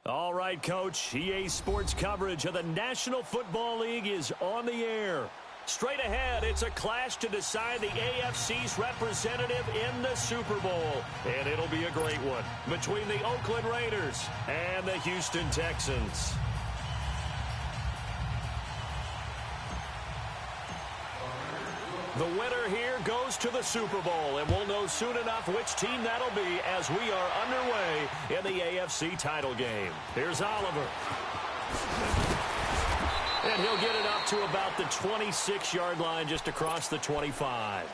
All right, Coach. EA Sports coverage of the National Football League is on the air. Straight ahead, it's a clash to decide the AFC's representative in the Super Bowl. And it'll be a great one between the Oakland Raiders and the Houston Texans. The winner here goes to the Super Bowl, and we'll know soon enough which team that'll be as we are underway in the AFC title game. Here's Oliver. And he'll get it up to about the 26-yard line, just across the 25.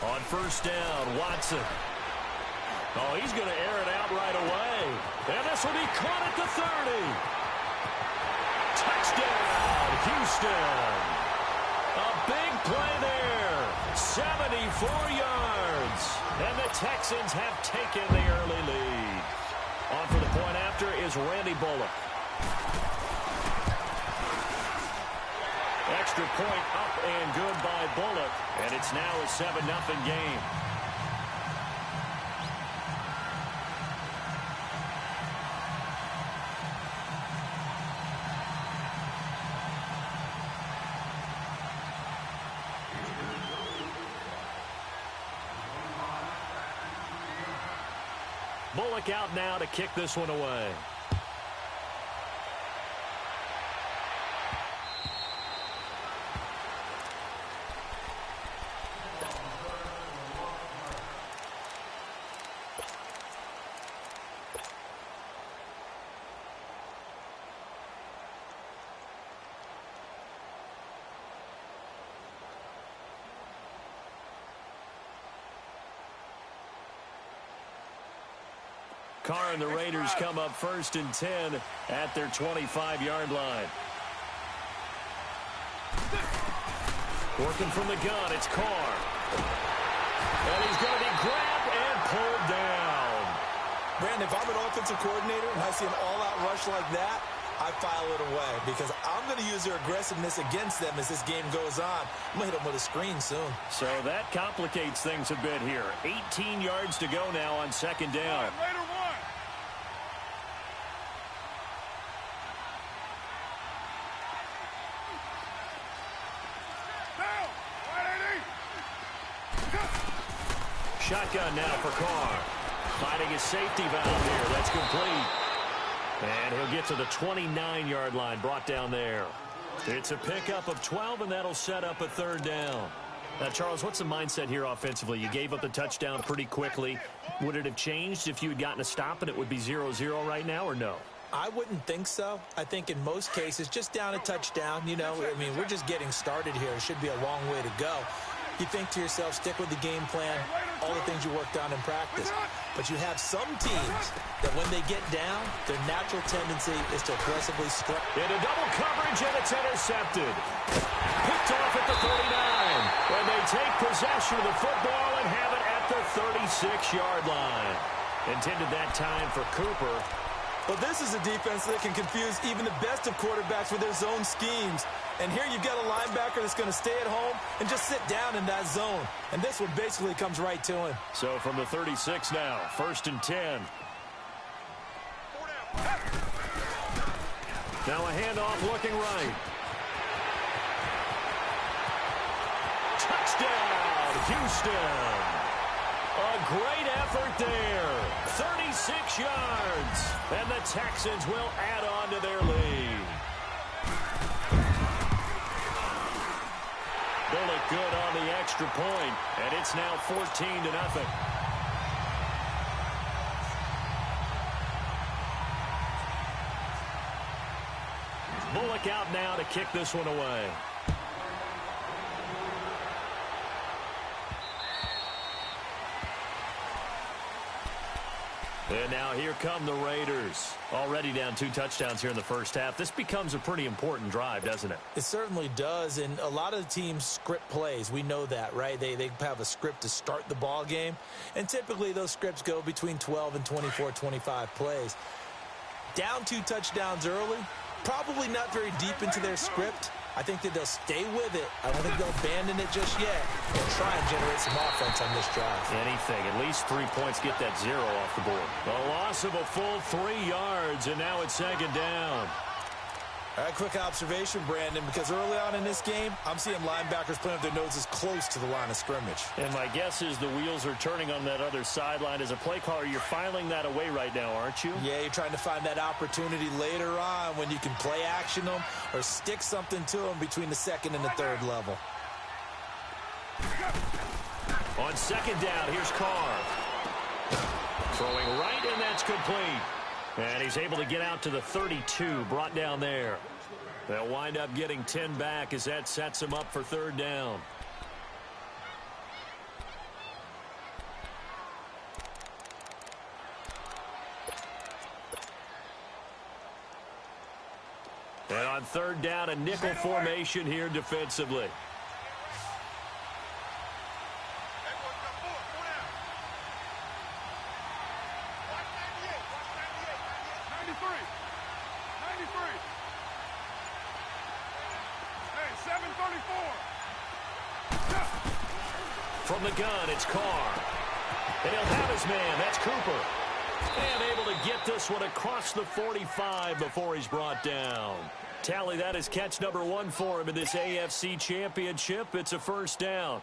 On first down, Watson. Oh, he's going to air it out right away. And this will be caught at the 30. Touchdown, Houston. A big play there. 74 yards. And the Texans have taken the early lead. On for the point after is Randy Bullock. Extra point up and good by Bullock. And it's now a 7-0 game. Bullock out now to kick this one away. Carr and the Raiders come up 1st and 10 at their 25-yard line. Working from the gun, it's Carr. And he's going to be grabbed and pulled down. Brandon, if I'm an offensive coordinator and I see an all-out rush like that, I file it away because I'm going to use their aggressiveness against them as this game goes on. I'm going to hit them with a screen soon. So that complicates things a bit here. 18 yards to go now on 2nd down. Raider one. Shotgun now for Carr. Finding his safety valve here. That's complete. And he'll get to the 29-yard line, brought down there. It's a pickup of 12, and that'll set up a 3rd down. Now, Charles, what's the mindset here offensively? You gave up the touchdown pretty quickly. Would it have changed if you had gotten a stop and it would be 0-0 right now, or no? I wouldn't think so. I think in most cases, just down a touchdown, you know, I mean, we're just getting started here. It should be a long way to go. You think to yourself, stick with the game plan, all the things you worked on in practice. But you have some teams that when they get down, their natural tendency is to aggressively strike. Into double coverage, and it's intercepted. Picked off at the 39. And they take possession of the football and have it at the 36-yard line. Intended that time for Cooper. But this is a defense that can confuse even the best of quarterbacks with their zone schemes. And here you've got a linebacker that's going to stay at home and just sit down in that zone. And this one basically comes right to him. So from the 36 now, 1st and 10. Now a handoff looking right. Touchdown, Houston. A great effort there. 36 yards. And the Texans will add on to their lead. Bullock good on the extra point, and it's now 14-0. Bullock out now to kick this one away. And now here come the Raiders. Already down 2 touchdowns here in the first half. This becomes a pretty important drive, doesn't it? It certainly does, and a lot of the teams script plays. We know that, right? They have a script to start the ball game, and typically those scripts go between 12 and 24, 25 plays. Down 2 touchdowns early, probably not very deep into their script. I think that they'll stay with it. I don't think they'll abandon it just yet. They'll try and generate some offense on this drive. Anything. At least 3 points, get that 0 off the board. A loss of a full 3 yards, and now it's second down. All right, quick observation, Brandon, because early on in this game, I'm seeing linebackers playing with their noses close to the line of scrimmage. And my guess is the wheels are turning on that other sideline. As a play caller, you're filing that away right now, aren't you? Yeah, you're trying to find that opportunity later on when you can play action them or stick something to them between the second and the third level. On second down, here's Carr. Throwing right, and that's complete. And he's able to get out to the 32, brought down there. They'll wind up getting 10 back as that sets him up for third down. And on third down, a nickel formation here defensively. From the gun, it's Carr. And he'll have his man. That's Cooper. And able to get this one across the 45 before he's brought down. Tally, that is catch number 1 for him in this AFC Championship. It's a first down.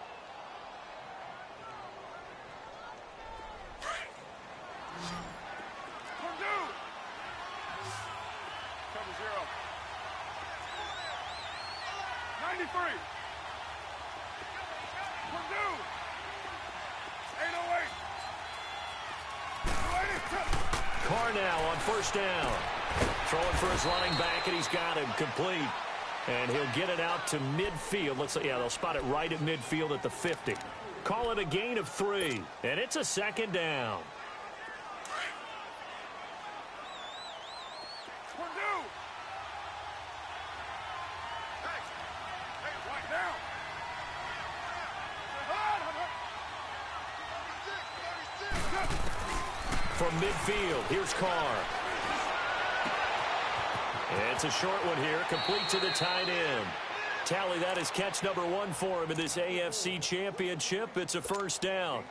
Carr now on first down. Throwing for his running back, and he's got him complete. And he'll get it out to midfield. Looks like, yeah, they'll spot it right at midfield at the 50. Call it a gain of 3, and it's a second down. From midfield, here's Carr. It's a short one here, complete to the tight end. Tally, that is catch number 1 for him in this AFC Championship. It's a first down.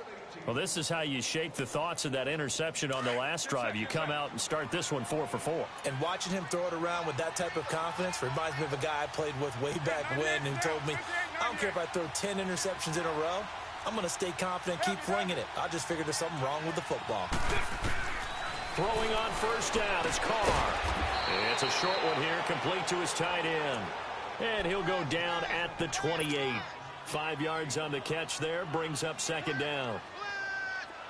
Well, this is how you shake the thoughts of that interception on the last drive. You come out and start this one 4 for 4. And watching him throw it around with that type of confidence reminds me of a guy I played with way back when who told me, I don't care if I throw 10 interceptions in a row. I'm going to stay confident, keep flinging it. I just figured there's something wrong with the football. Throwing on first down is Carr. It's a short one here, complete to his tight end. And he'll go down at the 28. 5 yards on the catch there, brings up second down.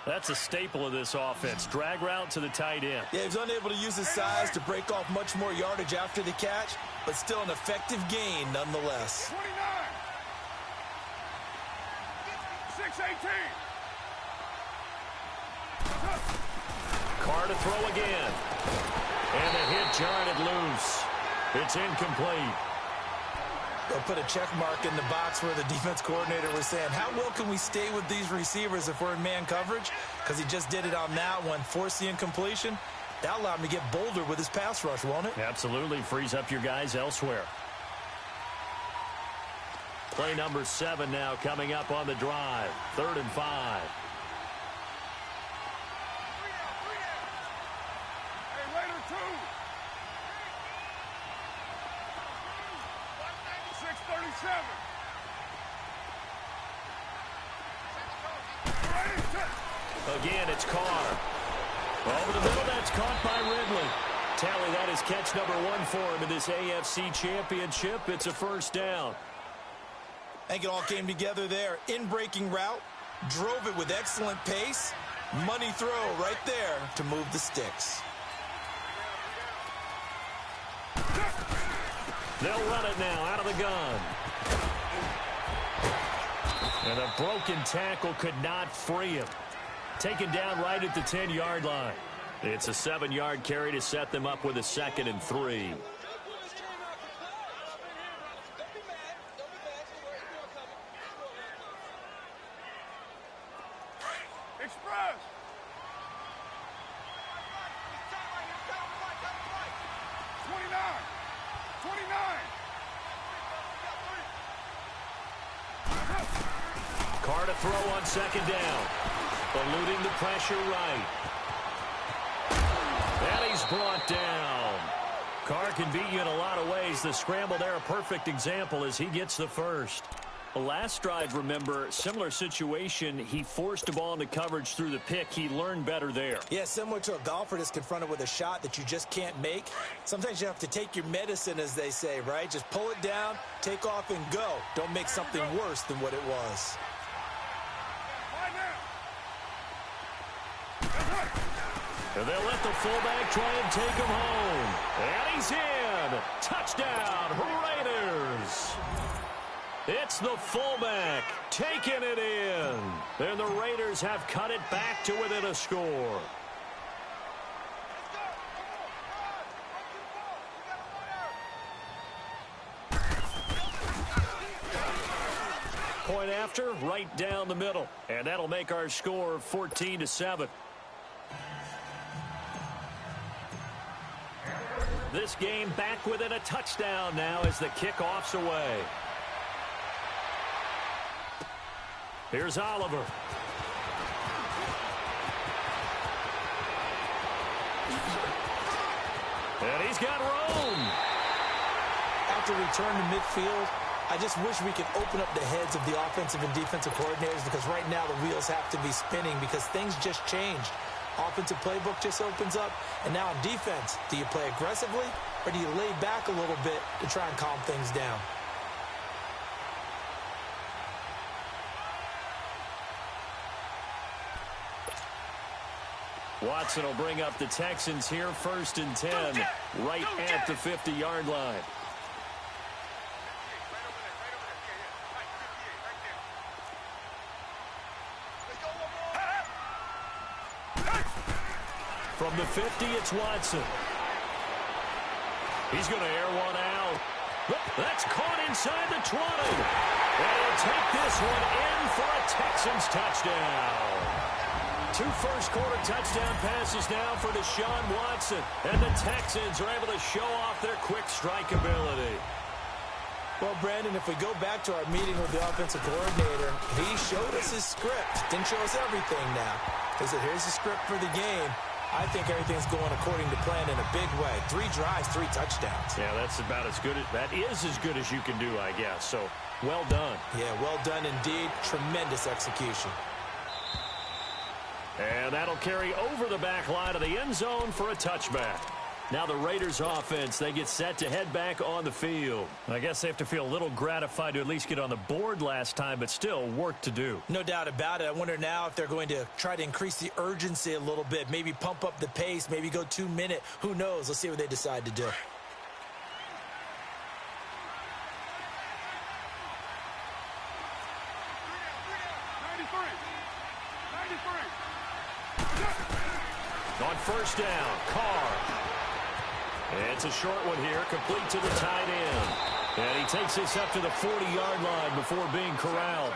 That's a staple of this offense. Drag route to the tight end. Yeah, he's unable to use his size to break off much more yardage after the catch, but still an effective gain nonetheless. 29. 6-18. Carr to throw again. And the hit jarred it loose. It's incomplete. They'll put a check mark in the box where the defense coordinator was saying, how well can we stay with these receivers if we're in man coverage? Because he just did it on that one, forced the incompletion. That'll allow him to get bolder with his pass rush, won't it? Absolutely. Frees up your guys elsewhere. Play number 7 now coming up on the drive. 3rd and 5. Hey, later, 2. 6:37. Again, it's Carr. Over the middle, that's caught by Ridley. Tally, that is catch number 1 for him in this AFC Championship. It's a first down. I think it all came together there. In-breaking route, drove it with excellent pace. Money throw right there to move the sticks. They'll run it now out of the gun. And a broken tackle could not free him. Taken down right at the 10-yard line. It's a 7-yard carry to set them up with a 2nd and 3. Express. Carr to throw on 2nd down. Eluding the pressure right. And he's brought down. Carr can beat you in a lot of ways. The scramble there, a perfect example as he gets the first. The last drive, remember, similar situation. He forced the ball into coverage through the pick. He learned better there. Yeah, similar to a golfer that's confronted with a shot that you just can't make. Sometimes you have to take your medicine, as they say, right? Just pull it down, take off, and go. Don't make something worse than what it was. And they'll let the fullback try and take him home. And he's in. Touchdown, Raiders. It's the fullback taking it in. And the Raiders have cut it back to within a score. Point after, right down the middle. And that'll make our score 14-7. This game back within a touchdown now as the kickoff's away. Here's Oliver. And he's got room. After return to midfield, I just wish we could open up the heads of the offensive and defensive coordinators, because right now the wheels have to be spinning because things just changed. Offensive playbook just opens up, and now on defense, do you play aggressively or do you lay back a little bit to try and calm things down? Watson will bring up the Texans here, 1st and 10, right at the 50-yard line. From the 50, it's Watson. He's going to air one out. That's caught inside the 20. And he'll take this one in for a Texans touchdown. 2 first-quarter touchdown passes now for Deshaun Watson. And the Texans are able to show off their quick strike ability. Well, Brandon, if we go back to our meeting with the offensive coordinator, he showed us his script. Didn't show us everything now. He said, here's the script for the game. I think everything's going according to plan in a big way. 3 drives, 3 touchdowns. Yeah, that's about as good. That is as good as you can do, I guess. So, well done. Yeah, well done indeed. Tremendous execution. And that'll carry over the back line of the end zone for a touchback. Now the Raiders offense, they get set to head back on the field. I guess they have to feel a little gratified to at least get on the board last time, but still work to do. No doubt about it. I wonder now if they're going to try to increase the urgency a little bit, maybe pump up the pace, maybe go 2-minute. Who knows? Let's see what they decide to do. On 1st down, Carr. It's a short one here, complete to the tight end. And he takes this up to the 40-yard line before being corralled.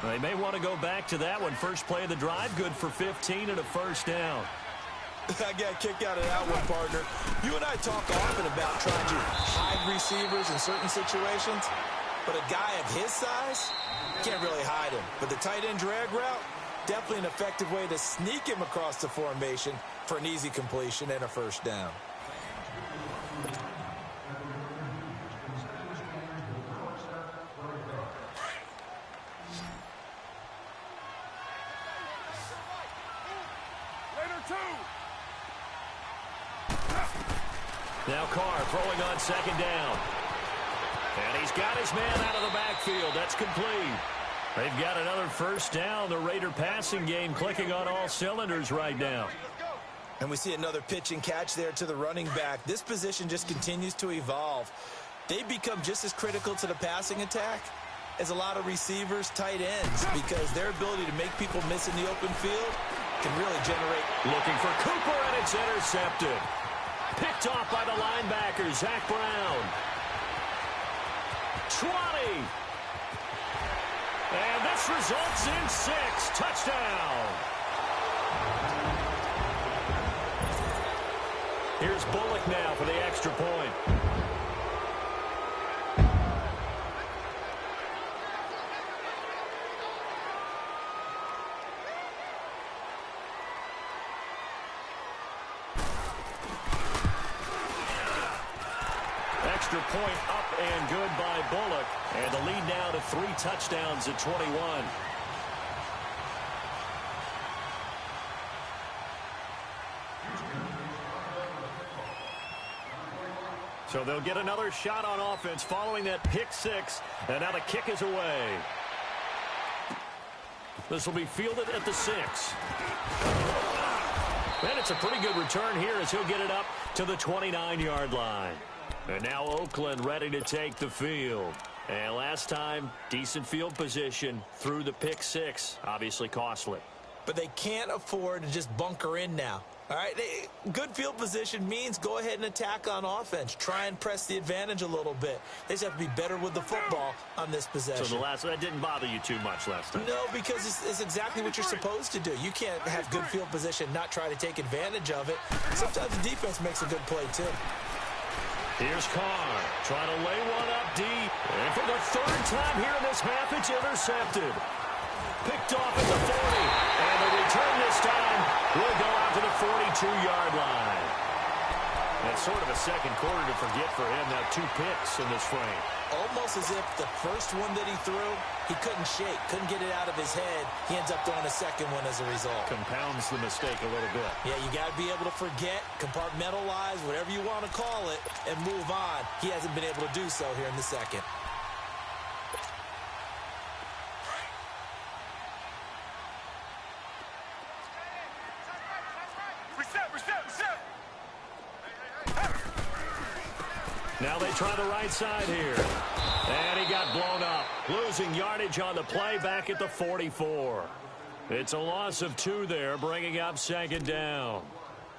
They may want to go back to that one. First play of the drive, good for 15 and a 1st down. I got a kick out of that one, partner. You and I talk often about trying to hide receivers in certain situations, but a guy of his size can't really hide him. But the tight end drag route, definitely an effective way to sneak him across the formation for an easy completion and a 1st down. Now Carr throwing on 2nd down. And he's got his man out of the backfield. That's complete. They've got another 1st down. The Raider passing game clicking on all cylinders right now. And we see another pitch and catch there to the running back. This position just continues to evolve. They become just as critical to the passing attack as a lot of receivers, tight ends, because their ability to make people miss in the open field can really generate. Looking for Cooper, and it's intercepted. Picked off by the linebacker, Zach Brown. 20. And this results in 6. Touchdown. Here's Bullock now for the extra point. Extra point up and good by Bullock. And the lead now to 3 touchdowns at 21. So they'll get another shot on offense following that pick 6. And now the kick is away. This will be fielded at the 6. And it's a pretty good return here as he'll get it up to the 29-yard line. And now Oakland ready to take the field. And last time, decent field position through the pick 6. Obviously costly. But they can't afford to just bunker in now. All right, good field position means go ahead and attack on offense. Try and press the advantage a little bit. They just have to be better with the football on this possession. So that didn't bother you too much last time? No, because it's exactly what you're supposed to do. You can't have good field position, not try to take advantage of it. Sometimes the defense makes a good play, too. Here's Carr, trying to lay one up deep. And for the 3rd time here in this half, it's intercepted. Picked off at the 40. And the return this time will go out to the 42-yard line. That's sort of a second quarter to forget for him. Now 2 picks in this frame. Almost as if the first one that he threw, he couldn't shake, couldn't get it out of his head. He ends up throwing a second one as a result. Compounds the mistake a little bit. Yeah, you got to be able to forget, compartmentalize, whatever you want to call it, and move on. He hasn't been able to do so here in the second. Now they try the right side here. And he got blown up. Losing yardage on the play back at the 44. It's a loss of 2 there, bringing up 2nd down.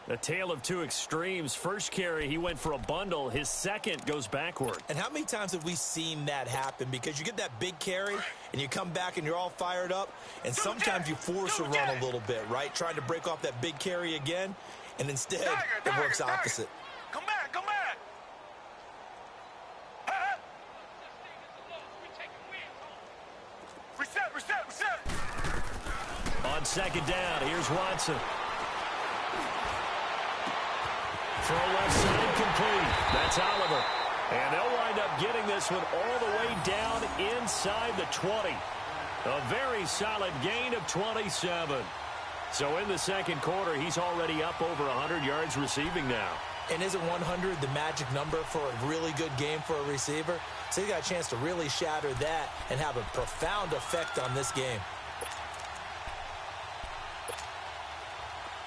A tale of 2 extremes. First carry, he went for a bundle. His second goes backward. And how many times have we seen that happen? Because you get that big carry, and you come back and you're all fired up, and sometimes you force a run a little bit, right? Trying to break off that big carry again, and instead it works opposite. Come back, come back. Reset. On 2nd down, here's Watson. Throw left side complete. That's Oliver. And they'll wind up getting this one all the way down inside the 20. A very solid gain of 27. So in the second quarter, he's already up over 100 yards receiving now. And isn't 100 the magic number for a really good game for a receiver? So he got a chance to really shatter that and have a profound effect on this game.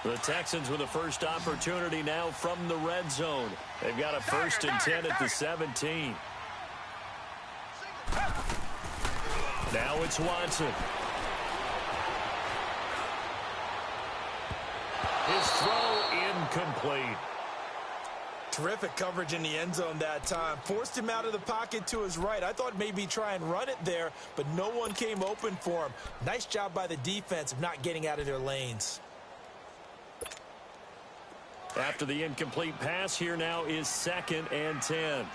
The Texans with the first opportunity now from the red zone. They've got a 1st and 10 at the 17. Now it's Watson. His throw incomplete. Terrific coverage in the end zone that time. Forced him out of the pocket to his right. I thought maybe try and run it there, but no one came open for him. Nice job by the defense of not getting out of their lanes. After the incomplete pass, here now is 2nd and 10.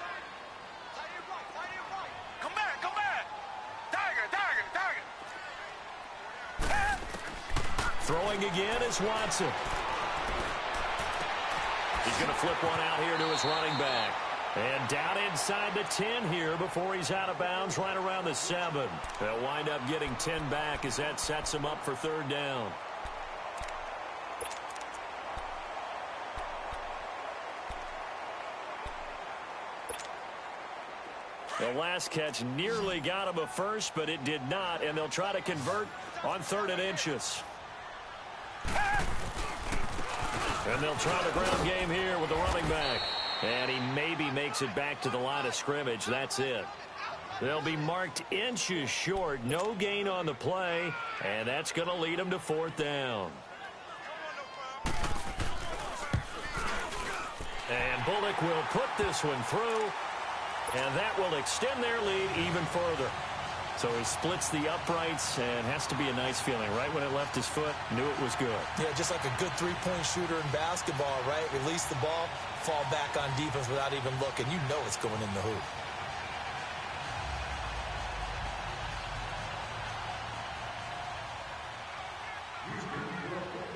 Come back. Tiger. Throwing again is Watson. He's going to flip one out here to his running back. And down inside the 10 here before he's out of bounds right around the 7. They'll wind up getting 10 back as that sets him up for 3rd down. The last catch nearly got him a first, but it did not, and they'll try to convert on 3rd and inches. And they'll try the ground game here with the running back. And he maybe makes it back to the line of scrimmage. That's it. They'll be marked inches short. No gain on the play, and that's going to lead them to 4th down. And Bullock will put this one through, and that will extend their lead even further. So he splits the uprights, and has to be a nice feeling. Right when it left his foot, knew it was good. Yeah, just like a good three-point shooter in basketball, right? Release the ball, fall back on defense without even looking. You know it's going in the hoop.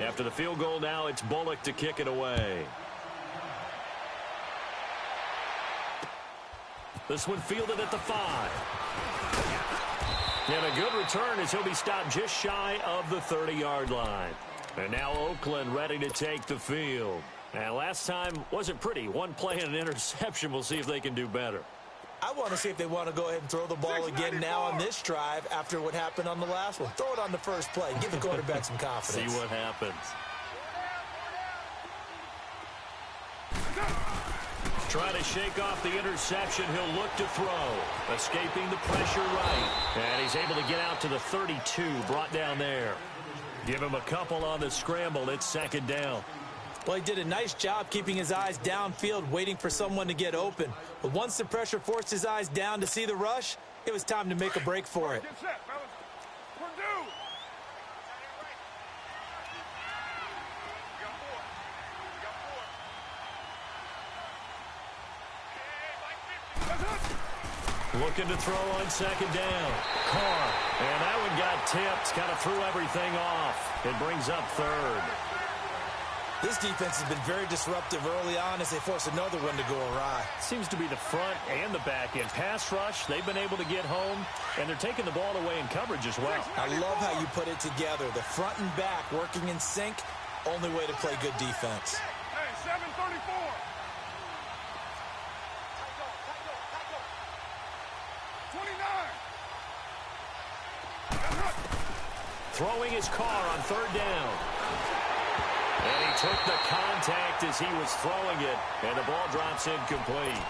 After the field goal now, it's Bullock to kick it away. This one fielded at the 5. And a good return as he'll be stopped just shy of the 30-yard line. And now Oakland ready to take the field. And last time wasn't pretty. One play and an interception. We'll see if they can do better. I want to see if they want to go ahead and throw the ball again now on this drive after what happened on the last one. Throw it on the first play. Give the quarterback some confidence. See what happens. Trying to shake off the interception. He'll look to throw. Escaping the pressure right. And he's able to get out to the 32. Brought down there. Give him a couple on the scramble. It's second down. Well, he did a nice job keeping his eyes downfield, waiting for someone to get open. But once the pressure forced his eyes down to see the rush, it was time to make a break for it. Get set, fellas. Purdue. Looking to throw on second down. Carr. And that one got tipped. Kind of threw everything off. It brings up third. This defense has been very disruptive early on as they force another one to go awry. Seems to be the front and the back end. Pass rush, they've been able to get home, and they're taking the ball away in coverage as well. I love how you put it together. The front and back working in sync, only way to play good defense. Hey, 7:34. Throwing his Carr on third down. And he took the contact as he was throwing it, and the ball drops incomplete.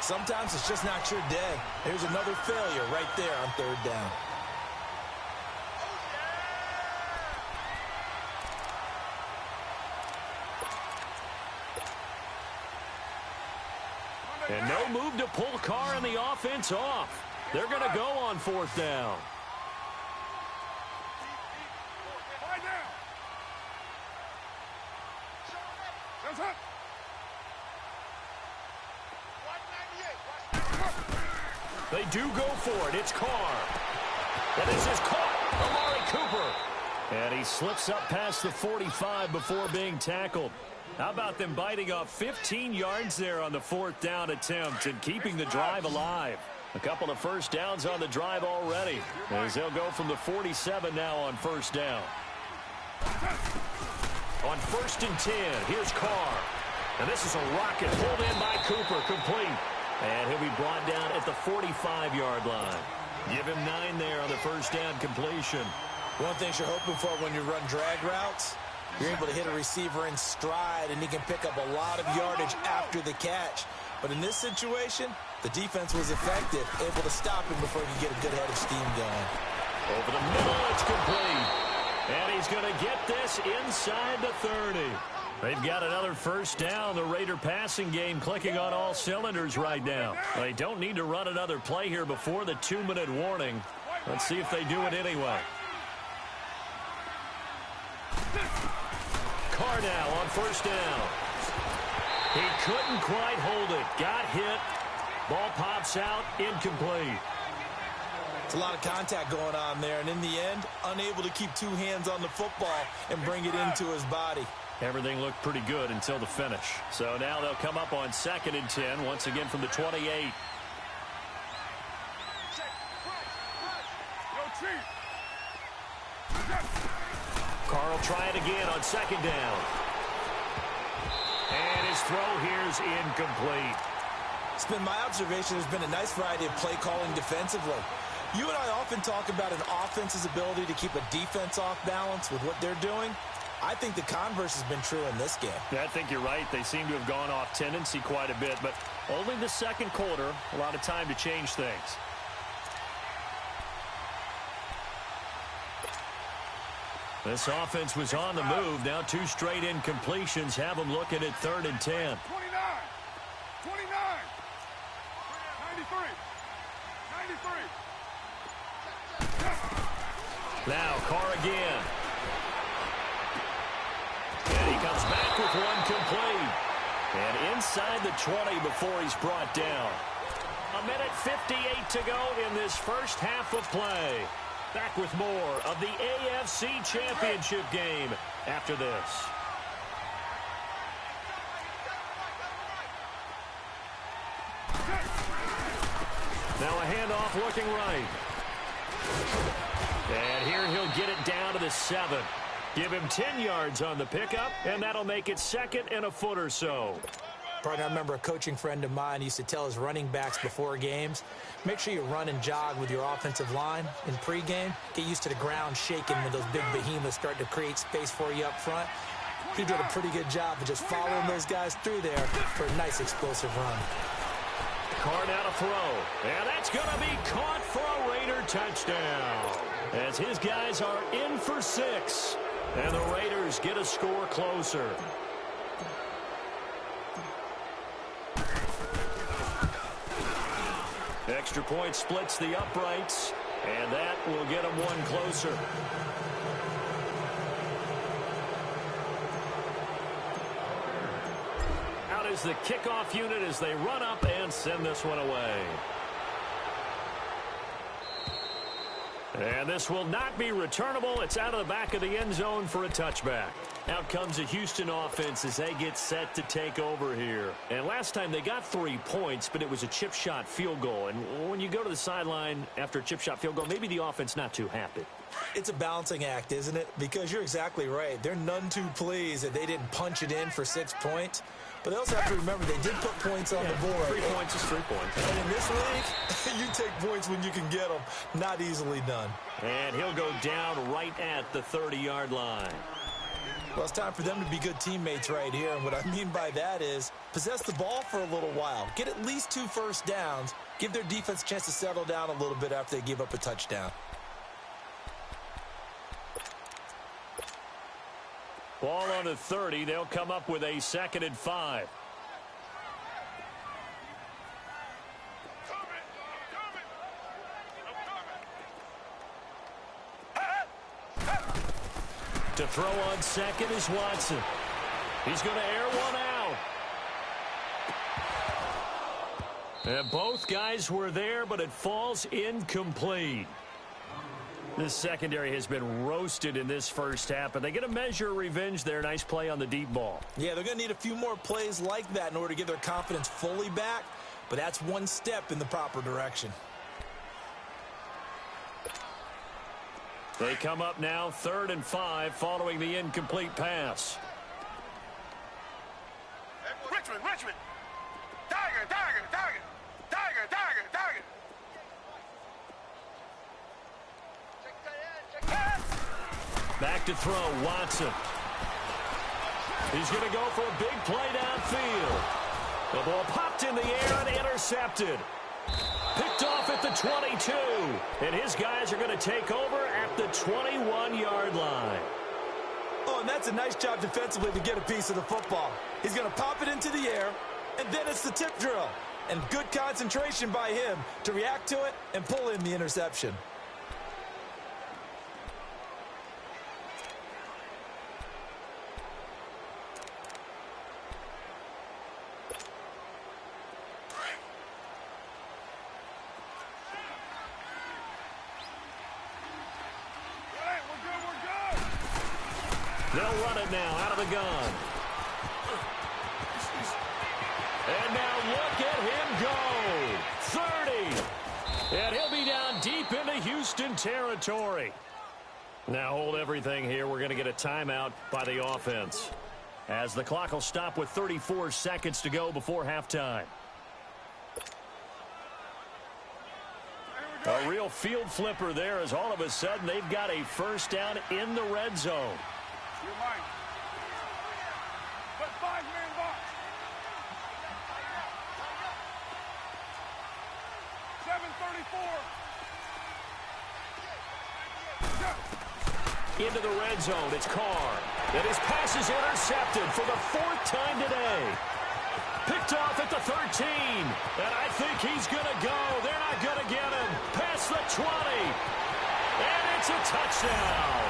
Sometimes it's just not your day. Here's another failure right there on third down. And no move to pull Carr and the offense off. They're going to go on fourth down. They do go for it. It's Carr. And this is caught. Amari Cooper. And he slips up past the 45 before being tackled. How about them biting off 15 yards there on the fourth down attempt and keeping the drive alive? A couple of first downs on the drive already, as they'll go from the 47 now on first down. On 1st and 10, here's Carr. And this is a rocket pulled in by Cooper, complete. And he'll be brought down at the 45-yard line. Give him 9 there on the first down completion. One thing you're hoping for when you run drag routes, you're able to hit a receiver in stride, and he can pick up a lot of yardage after the catch. But in this situation, the defense was effective, able to stop him before he could get a good head of steam going. Over the middle, it's complete. And he's going to get this inside the 30. They've got another first down. The Raider passing game clicking on all cylinders right now. They don't need to run another play here before the 2-minute warning. Let's see if they do it anyway. Carr now on first down. He couldn't quite hold it. Got hit. Ball pops out. Incomplete. It's a lot of contact going on there, and in the end, unable to keep two hands on the football and bring it into his body. Everything looked pretty good until the finish. So now they'll come up on 2nd and 10, once again from the 28. Carr will try it again on 2nd down. And his throw here's incomplete. It's been my observation there's been a nice variety of play calling defensively. You and I often talk about an offense's ability to keep a defense off balance with what they're doing. I think the converse has been true in this game. Yeah, I think you're right. They seem to have gone off tendency quite a bit, but only the second quarter, a lot of time to change things. This offense was on the move. Now 2 straight incompletions have them looking at 3rd and 10. 29. 29. 93. 93. Now Carr again. And he comes back with one complete. And inside the 20 before he's brought down. 1:58 to go in this first half of play. Back with more of the AFC Championship game after this. Now a handoff looking right. And here he'll get it down to the 7. Give him 10 yards on the pickup, and that'll make it second and a foot or so. Partner, I remember a coaching friend of mine used to tell his running backs before games, make sure you run and jog with your offensive line in pregame. Get used to the ground shaking when those big behemoths start to create space for you up front. He did a pretty good job of just following those guys through there for a nice explosive run. Carr now to throw. And that's going to be caught for a Raider touchdown. As his guys are in for 6. And the Raiders get a score closer. Extra point splits the uprights, and that will get them one closer. Out is the kickoff unit as they run up and send this one away. And this will not be returnable. It's out of the back of the end zone for a touchback. Out comes the Houston offense as they get set to take over here. And last time they got 3 points, but it was a chip shot field goal. And when you go to the sideline after a chip shot field goal, maybe the offense not too happy. It's a balancing act, isn't it? Because you're exactly right. They're none too pleased that they didn't punch it in for 6 points. But they also have to remember they did put points on the board. 3 points is 3 points. And in this league, you take points when you can get them. Not easily done. And he'll go down right at the 30-yard line. Well, it's time for them to be good teammates right here. And what I mean by that is possess the ball for a little while. Get at least 2 first downs. Give their defense a chance to settle down a little bit after they give up a touchdown. Ball on the 30. They'll come up with a 2nd and 5. To throw on 2nd is Watson. He's going to air one out. And both guys were there, but it falls incomplete. This secondary has been roasted in this first half, and they get a measure of revenge there. Nice play on the deep ball. Yeah, they're going to need a few more plays like that in order to get their confidence fully back, but that's one step in the proper direction. They come up now 3rd and 5 following the incomplete pass. Richmond. Tiger. Back to throw, Watson. He's going to go for a big play downfield. The ball popped in the air and intercepted. Picked off at the 22. And his guys are going to take over at the 21-yard line. Oh, and that's a nice job defensively to get a piece of the football. He's going to pop it into the air, and then it's the tip drill. And good concentration by him to react to it and pull in the interception. They'll run it now out of the gun. And now look at him go. 30. And he'll be down deep into Houston territory. Now hold everything here. We're going to get a timeout by the offense, as the clock will stop with 34 seconds to go before halftime. A real field flipper there, as all of a sudden they've got a first down in the red zone. You're mine. But 5-man box. 7:34. Into the red zone, it's Carr. And his pass is intercepted for the 4th time today. Picked off at the 13. And I think he's going to go. They're not going to get him. Past the 20. And it's a touchdown.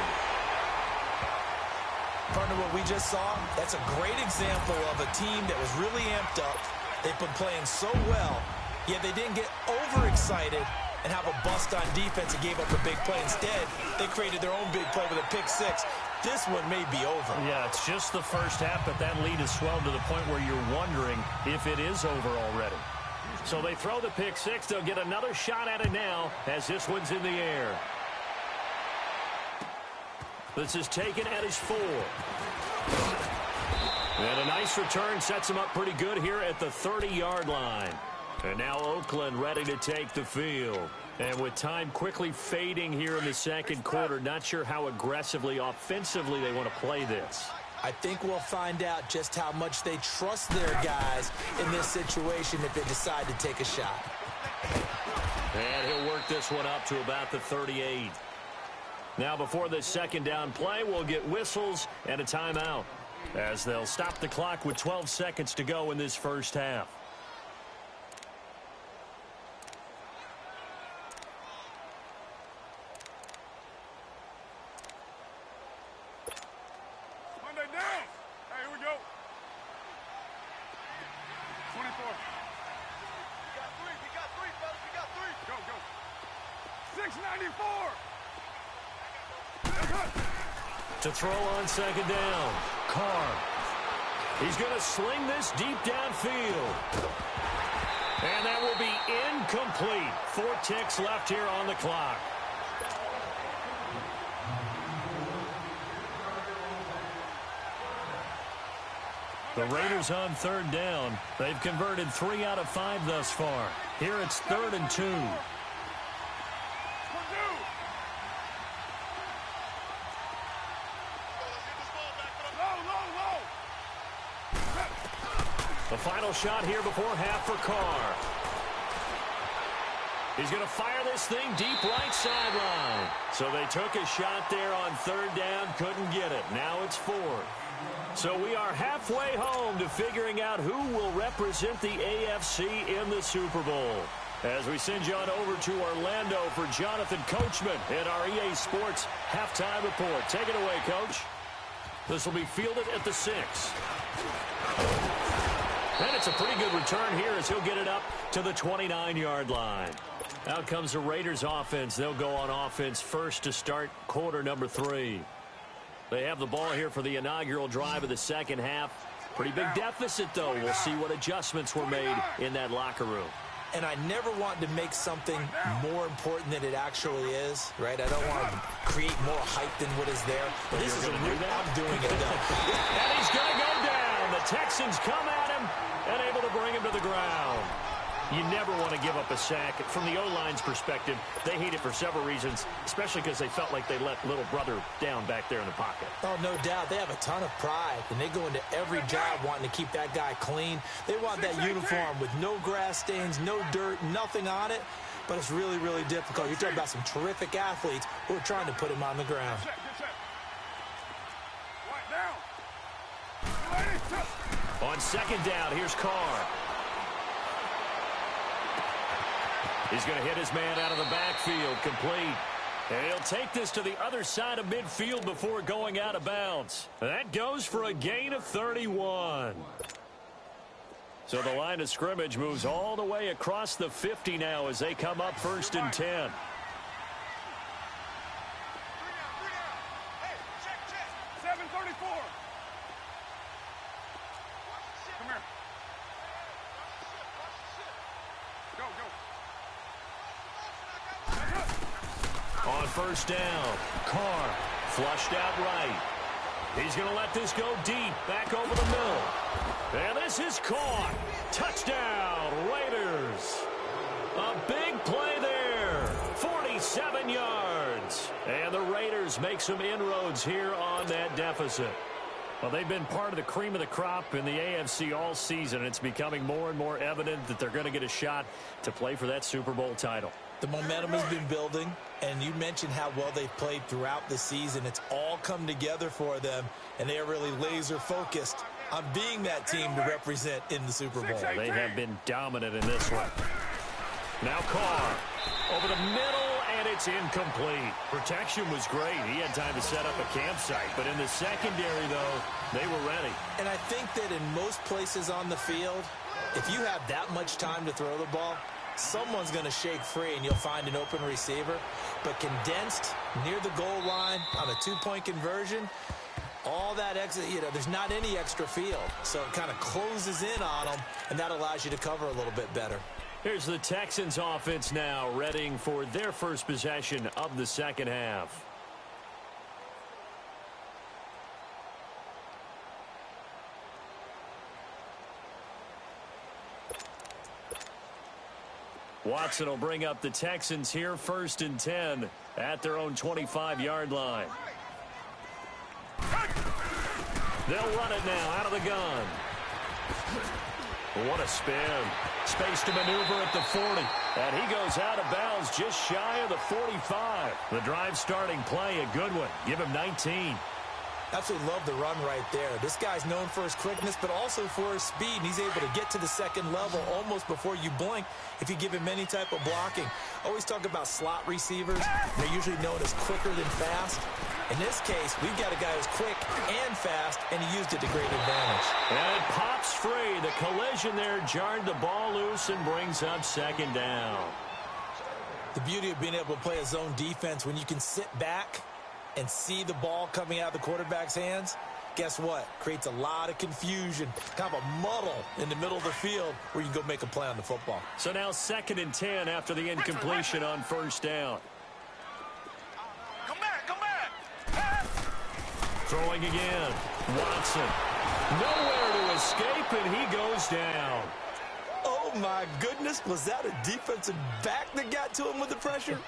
Partner, what we just saw, that's a great example of a team that was really amped up. They've been playing so well, yet they didn't get overexcited and have a bust on defense and gave up a big play. Instead, they created their own big play with a pick six. This one may be over. Yeah, it's just the first half, but that lead has swelled to the point where you're wondering if it is over already. So they throw the pick six. They'll get another shot at it now as this one's in the air. This is taken at his 4. And a nice return sets him up pretty good here at the 30-yard line. And now Oakland ready to take the field. And with time quickly fading here in the second quarter, not sure how aggressively, offensively they want to play this. I think we'll find out just how much they trust their guys in this situation if they decide to take a shot. And he'll work this one up to about the 38. Now before this second down play, we'll get whistles and a timeout as they'll stop the clock with 12 seconds to go in this first half. Monday down. Hey, here we go. 24. We got three, fellas. We got three. Go, go. 694. To throw on second down, Carr. He's going to sling this deep downfield. And that will be incomplete. 4 ticks left here on the clock. The Raiders on third down. They've converted 3 out of 5 thus far. Here it's 3rd and 2. The final shot here before half for Carr. He's going to fire this thing deep right sideline. So they took a shot there on third down, couldn't get it. Now it's 4th. So we are halfway home to figuring out who will represent the AFC in the Super Bowl. As we send you on over to Orlando for Jonathan Coachman in our EA Sports halftime report. Take it away, Coach. This will be fielded at the 6. And it's a pretty good return here as he'll get it up to the 29-yard line. Out comes the Raiders offense. They'll go on offense first to start quarter number 3. They have the ball here for the inaugural drive of the second half. Pretty big deficit, though. We'll see what adjustments were made in that locker room. And I never want to make something more important than it actually is, right? I don't want to create more hype than what is there. But this is I'm doing it, though. And he's going to go down. The Texans come at him and able to bring him to the ground. You never want to give up a sack. From the O-line's perspective, they hate it for several reasons, especially because they felt like they let little brother down back there in the pocket. Oh, no doubt. They have a ton of pride, and they go into every job wanting to keep that guy clean. They want that uniform with no grass stains, no dirt, nothing on it, but it's really, really difficult. You're talking about some terrific athletes who are trying to put him on the ground. On second down, here's Carr. He's going to hit his man out of the backfield, complete. And he'll take this to the other side of midfield before going out of bounds. That goes for a gain of 31. So the line of scrimmage moves all the way across the 50 now as they come up 1st and 10. Hey, check. 734. Come here. Go, go. On first down, Carr flushed out right. He's going to let this go deep, back over the middle. And this is caught. Touchdown, Raiders. A big play there. 47 yards. And the Raiders make some inroads here on that deficit. Well, they've been part of the cream of the crop in the AFC all season. It's becoming more and more evident that they're going to get a shot to play for that Super Bowl title. The momentum has been building, and you mentioned how well they've played throughout the season. It's all come together for them, and they are really laser-focused on being that team to represent in the Super Bowl. They have been dominant in this one. Now Carr over the middle, and it's incomplete. Protection was great. He had time to set up a campsite. But in the secondary, though, they were ready. And I think that in most places on the field, if you have that much time to throw the ball, someone's going to shake free and you'll find an open receiver. But condensed near the goal line on a two-point conversion, all that exit, there's not any extra field. So it kind of closes in on them, and that allows you to cover a little bit better. Here's the Texans offense now, readying for their first possession of the second half. Watson will bring up the Texans here, 1st and 10 at their own 25-yard line. They'll run it now out of the gun. What a spin. Space to maneuver at the 40. And he goes out of bounds just shy of the 45. The drive starting play, a good one. Give him 19. Absolutely love the run right there. This guy's known for his quickness, but also for his speed. And he's able to get to the second level almost before you blink if you give him any type of blocking. Always talk about slot receivers. They're usually known as quicker than fast. In this case, we've got a guy who's quick and fast, and he used it to great advantage. And it pops free. The collision there jarred the ball loose and brings up second down. The beauty of being able to play a zone defense when you can sit back and see the ball coming out of the quarterback's hands, guess what? Creates a lot of confusion, kind of a muddle in the middle of the field where you can go make a play on the football. So now 2nd and 10 after the incompletion on 1st down. Come back. Throwing again. Watson. Nowhere to escape, and he goes down. Oh, my goodness. Was that a defensive back that got to him with the pressure?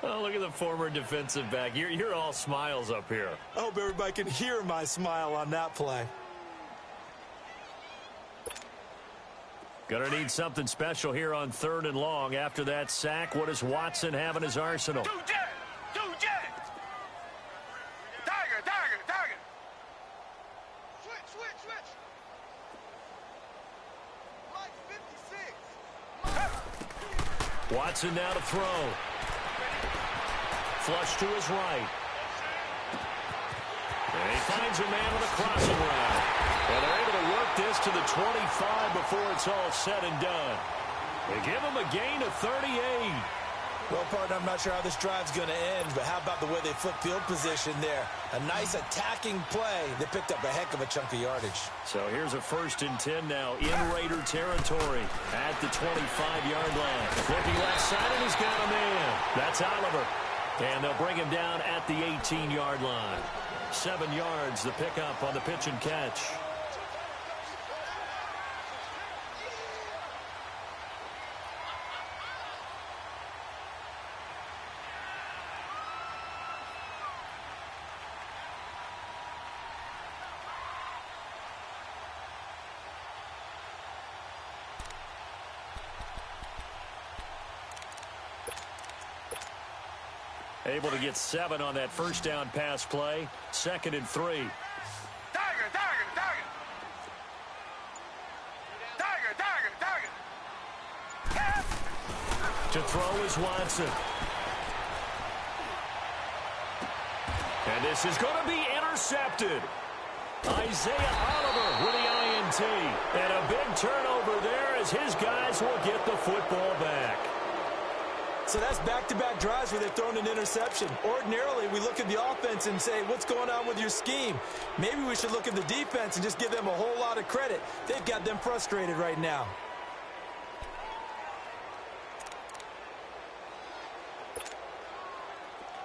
Oh, look at the former defensive back. You're all smiles up here. I hope everybody can hear my smile on that play. Gonna need something special here on 3rd and long. After that sack, what does Watson have in his arsenal? Two jet. Tiger. Switch. Like 56. Watson now to throw. Flush to his right. And he finds a man on the crossing route. And they're able to work this to the 25 before it's all said and done. They give him a gain of 38. Well, partner, I'm not sure how this drive's going to end, but how about the way they flip field position there? A nice attacking play that picked up a heck of a chunk of yardage. So here's a 1st and 10 now in Raider territory at the 25-yard line. Flipping left side, and he's got a man. That's Oliver. And they'll bring him down at the 18-yard line. 7 yards, the pickup on the pitch and catch. Able to get 7 on that 1st down pass play. 2nd and 3. Tiger. To throw is Watson. And this is going to be intercepted. Isaiah Oliver with the INT. And a big turnover there as his guys will get the football back. So that's back-to-back drives where they're throwing an interception. Ordinarily, we look at the offense and say, what's going on with your scheme? Maybe we should look at the defense and just give them a whole lot of credit. They've got them frustrated right now.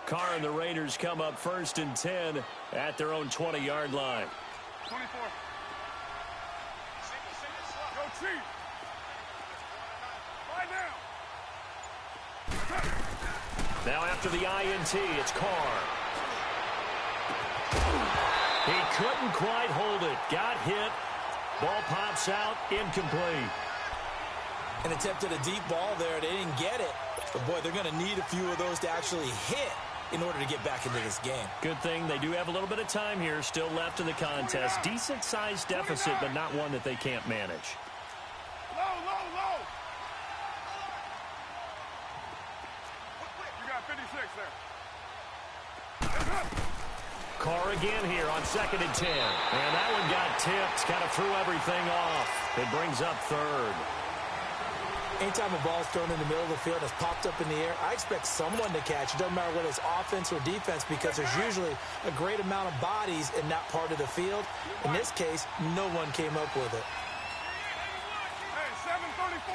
Carr and the Raiders come up 1st and 10 at their own 20-yard line. 24. Go Chief. Right now. Now after the INT, it's Carr. He couldn't quite hold it. Got hit. Ball pops out. Incomplete. And attempted a deep ball there. They didn't get it. But, boy, they're going to need a few of those to actually hit in order to get back into this game. Good thing they do have a little bit of time here still left in the contest. Decent-sized deficit, but not one that they can't manage. Low, low, low. You got 56 there. Carr again here on 2nd and 10. And that one got tipped, kind of threw everything off. It brings up 3rd. Anytime a ball's thrown in the middle of the field and it's popped up in the air, I expect someone to catch it. Doesn't matter whether it's offense or defense, because there's usually a great amount of bodies in that part of the field. In this case, no one came up with it. Hey, 734.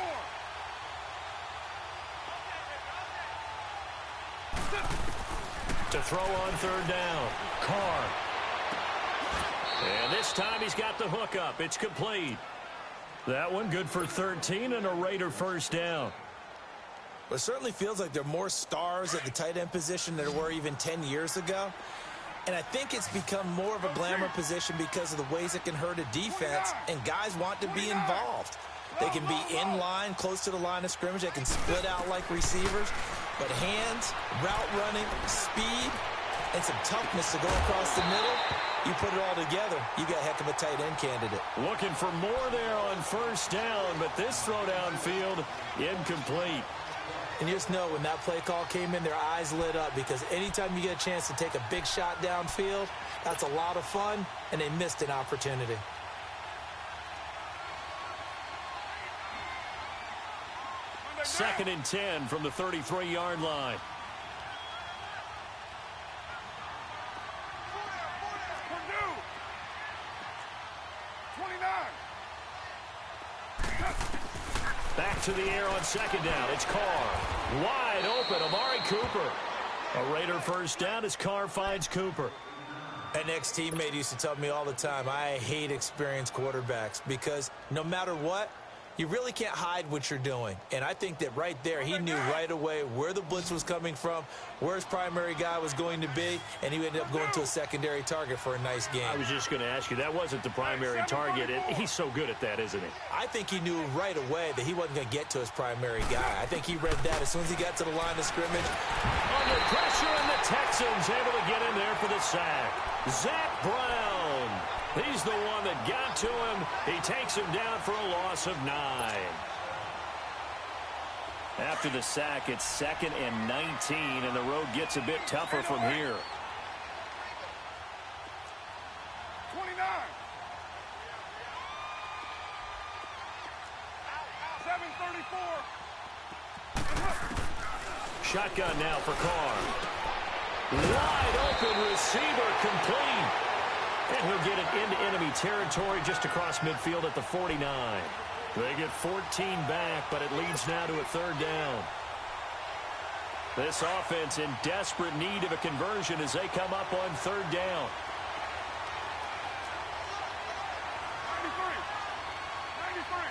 To throw on 3rd down. Carr. And this time he's got the hook up. It's complete. That one good for 13 and a Raider 1st down. Well, it certainly feels like there are more stars at the tight end position than there were even 10 years ago. And I think it's become more of a glamour position because of the ways it can hurt a defense, and guys want to be involved. They can be in line, close to the line of scrimmage. They can split out like receivers. But hands, route running, speed, and some toughness to go across the middle, you put it all together, you got a heck of a tight end candidate. Looking for more there on 1st down, but this throw downfield, incomplete. And you just know when that play call came in, their eyes lit up, because anytime you get a chance to take a big shot downfield, that's a lot of fun, and they missed an opportunity. Second and 10 from the 33-yard line. Purdue. 29. Back to the air on 2nd down. It's Carr. Wide open, Amari Cooper. A Raider 1st down as Carr finds Cooper. An ex-teammate used to tell me all the time, I hate experienced quarterbacks, because no matter what, you really can't hide what you're doing. And I think that right there, he knew right away where the blitz was coming from, where his primary guy was going to be, and he ended up going to a secondary target for a nice game. I was just going to ask you, that wasn't the primary target. He's so good at that, isn't he? I think he knew right away that he wasn't going to get to his primary guy. I think he read that as soon as he got to the line of scrimmage. Under pressure, and the Texans able to get in there for the sack. Zach Brown. He's the one that got to him. He takes him down for a loss of 9. After the sack, it's 2nd and 19, and the road gets a bit tougher from here. 29. 734. Shotgun now for Carr. Wide open receiver, complete. And he'll get it into enemy territory just across midfield at the 49. They get 14 back, but it leads now to a 3rd down. This offense in desperate need of a conversion as they come up on 3rd down. 93.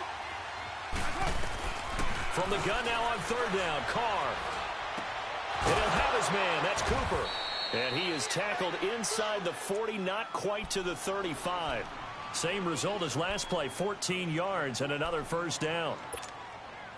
From the gun now on 3rd down, Carr. And he'll have his man. That's Cooper. And he is tackled inside the 40, not quite to the 35. Same result as last play, 14 yards and another 1st down.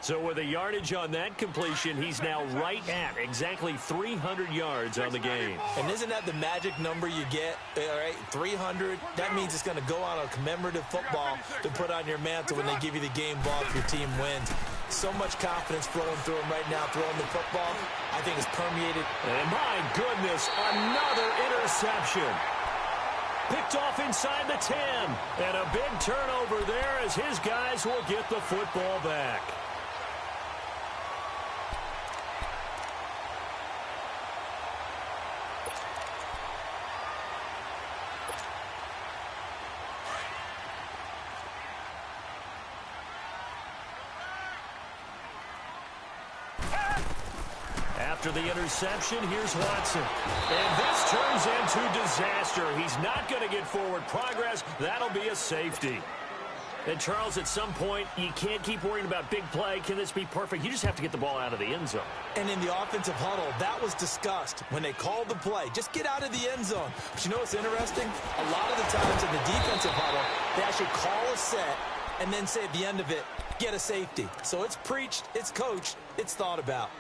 So with a yardage on that completion, he's now right at exactly 300 yards on the game. And isn't that the magic number you get? All right, 300. That means it's going to go on a commemorative football to put on your mantle when they give you the game ball if your team wins. So much confidence flowing through him right now, throwing the football. I think it's permeated. And my goodness, another interception. Picked off inside the 10. And a big turnover there as his guys will get the football back. After the interception, here's Watson. And this turns into disaster. He's not going to get forward progress. That'll be a safety. And, Charles, at some point, you can't keep worrying about big play. Can this be perfect? You just have to get the ball out of the end zone. And in the offensive huddle, that was discussed when they called the play. Just get out of the end zone. But you know what's interesting? A lot of the times in the defensive huddle, they actually call a set and then say at the end of it, get a safety. So it's preached, it's coached, it's thought about.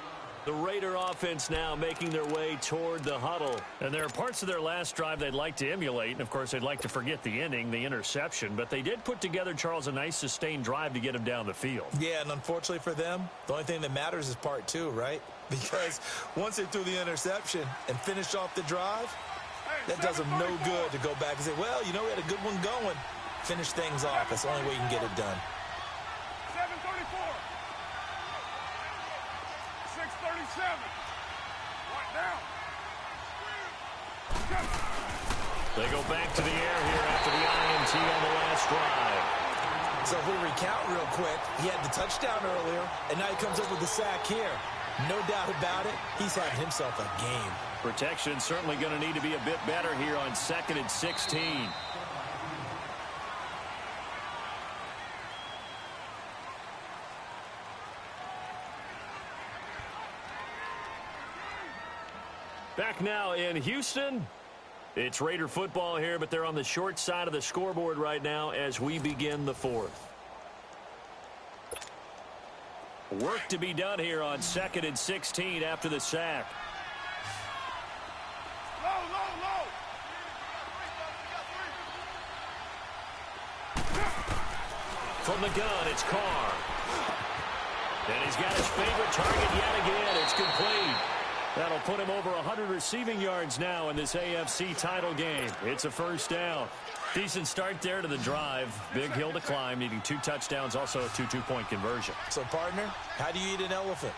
The Raider offense now making their way toward the huddle. And there are parts of their last drive they'd like to emulate. And, of course, they'd like to forget the inning, the interception. But they did put together, Charles, a nice sustained drive to get him down the field. Yeah, and unfortunately for them, the only thing that matters is part two, right? Because once they threw the interception and finished off the drive, that does them no good to go back and say, well, you know, we had a good one going. Finish things off. That's the only way you can get it done. 7:34. 6:37. Right down. They go back to the air here after the INT on the last drive. So if we recount real quick, he had the touchdown earlier, and now he comes up with the sack here. No doubt about it, he's having himself a game. Protection certainly going to need to be a bit better here on 2nd and 16. Back now in Houston. It's Raider football here, but they're on the short side of the scoreboard right now as we begin the fourth. Work to be done here on 2nd and 16 after the sack. Low, low, low. From the gun, it's Carr. And he's got his favorite target yet again. It's complete. That'll put him over 100 receiving yards now in this AFC title game. It's a first down. Decent start there to the drive. Big hill to climb, needing 2 touchdowns, also a 2 two-point conversion. So, partner, how do you eat an elephant?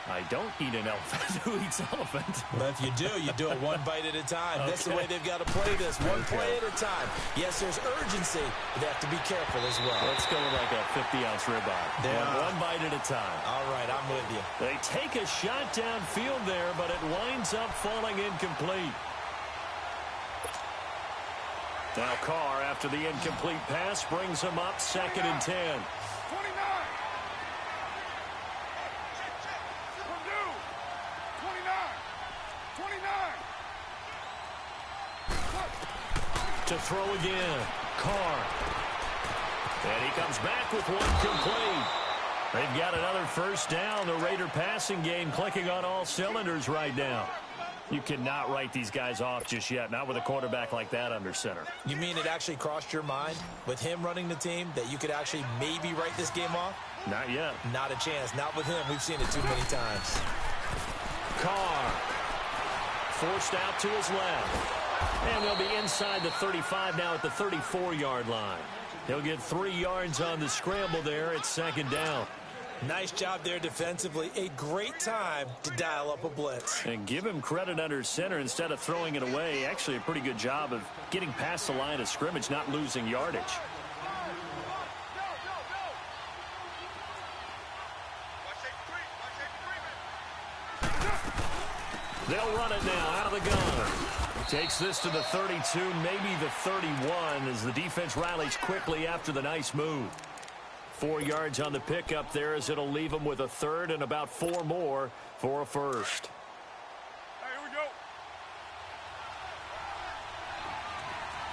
I don't eat an elephant. Who eats elephant? But if you do it one bite at a time. Okay. That's the way they've got to play this, one play at a time. Yes, there's urgency, but they have to be careful as well. Let's go with like a 50-ounce ribeye. One bite at a time. All right, I'm with you. They take a shot downfield there, but it winds up falling incomplete. Now Carr, after the incomplete pass, brings him up 2nd and 10. 29. Purdue. 29. 29. To throw again. Carr. And he comes back with one complete. They've got another first down. The Raider passing game clicking on all cylinders right now. You cannot write these guys off just yet, not with a quarterback like that under center. You mean it actually crossed your mind with him running the team that you could actually maybe write this game off? Not yet. Not a chance. Not with him. We've seen it too many times. Carr forced out to his left. And they'll be inside the 35 now at the 34-yard line. He'll get 3 yards on the scramble there at 2nd down. Nice job there defensively. A great time to dial up a blitz. And give him credit under center instead of throwing it away. Actually a pretty good job of getting past the line of scrimmage, not losing yardage. They'll run it now out of the gun. Takes this to the 32, maybe the 31, as the defense rallies quickly after the nice move. 4 yards on the pickup there, as it'll leave them with a 3rd and about 4 more for a first. Hey, here we go.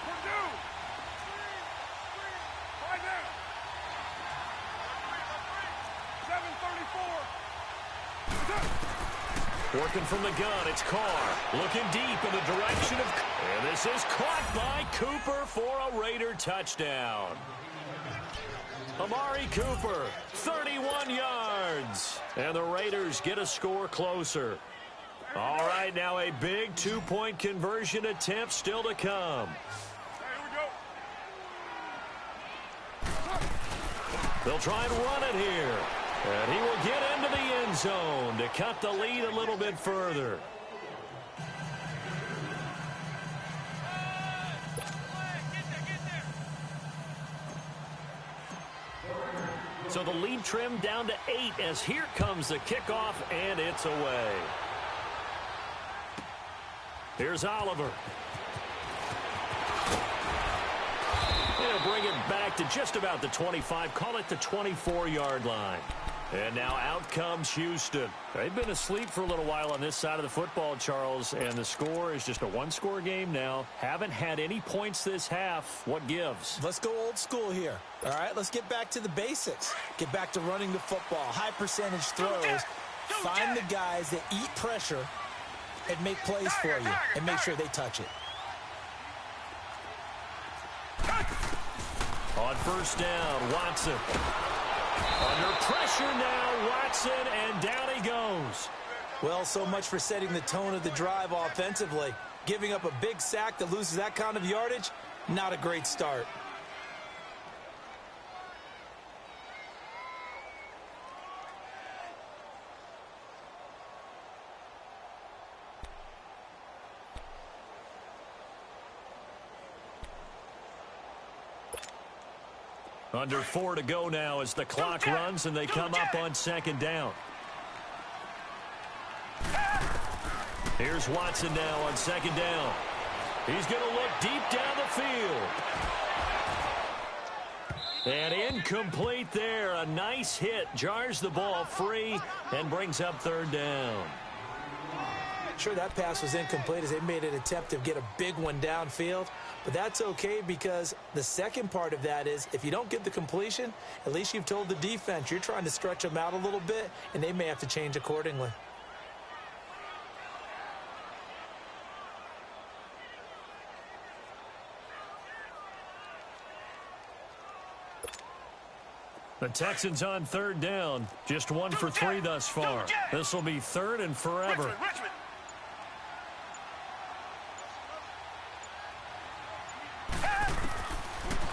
Purdue. 5 down. 7:34. Working from the gun, it's Carr. Looking deep in the direction of... And this is caught by Cooper for a Raider touchdown. Amari Cooper, 31 yards. And the Raiders get a score closer. All right, now a big 2-point conversion attempt still to come. Hey, here we go. They'll try and run it here. And he will get into the end zone to cut the lead a little bit further. So the lead trimmed down to 8 as here comes the kickoff, and it's away. Here's Oliver. He'll bring it back to just about the 25, call it the 24-yard line. And now out comes Houston. They've been asleep for a little while on this side of the football, Charles, and the score is just a 1-score game now. Haven't had any points this half. What gives? Let's go old school here. All right, let's get back to the basics. Get back to running the football, high percentage throws, Find the guys that eat pressure and make plays for you, and make sure they touch it. On first down, Watson. Under pressure now, Watson, and down he goes. Well, so much for setting the tone of the drive offensively. Giving up a big sack that loses that kind of yardage, not a great start. Under 4 to go now as the clock runs and they come up on second down. Here's Watson now on second down. He's going to look deep down the field. And incomplete there. A nice hit. Jars the ball free and brings up third down. Sure, that pass was incomplete as they made an attempt to get a big one downfield. But that's okay because the second part of that is if you don't get the completion, at least you've told the defense you're trying to stretch them out a little bit, and they may have to change accordingly. The Texans on third down. Just 1 for 3 thus far. This will be third and forever. Richmond.